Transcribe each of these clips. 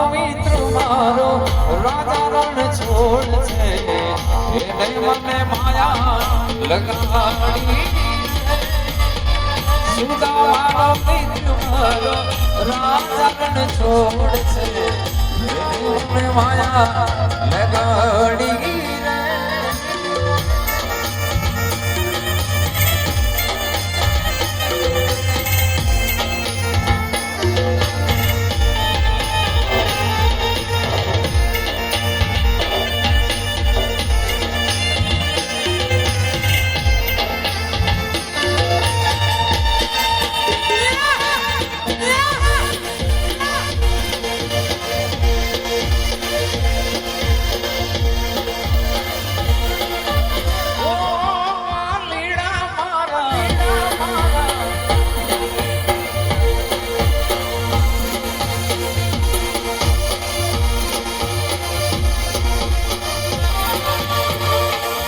મિત્ર મારો રાજા રણ છોડ છે એને મને માયા લગાડી સુદામાનો મિત્ર મારો રાજા રણ છોડ છે એને મને માયા લગાડી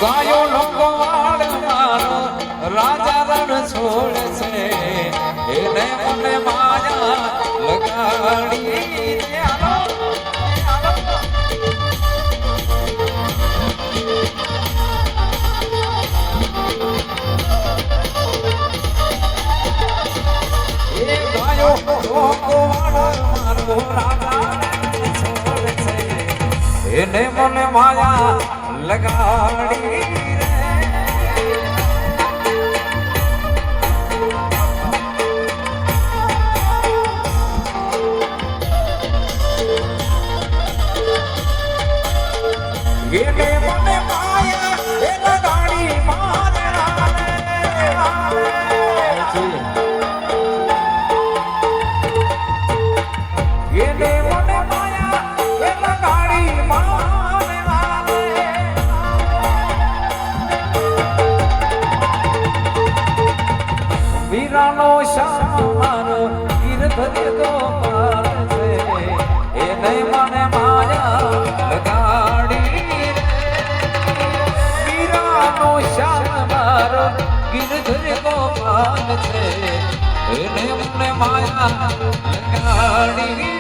ગાયો લોકો વાળ મારો રાજા રણ છોડ છે એને મને માયા લગાડી ગાયો લોકો વાળ મારો રાજા રણ છોડ છે એને મને માયા લગાડી એને મને માયા એ લગાડી મારે એને મને માયા એ લગાડી મારે વીરાનો શામારો ગીરધરે ગોપાલ છે એને મને માયા લગાડી વીરાનો શામારો ગીરધરે ગોપાલ છે એને મને માયા લગાડી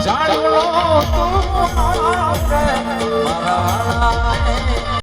જાણો તું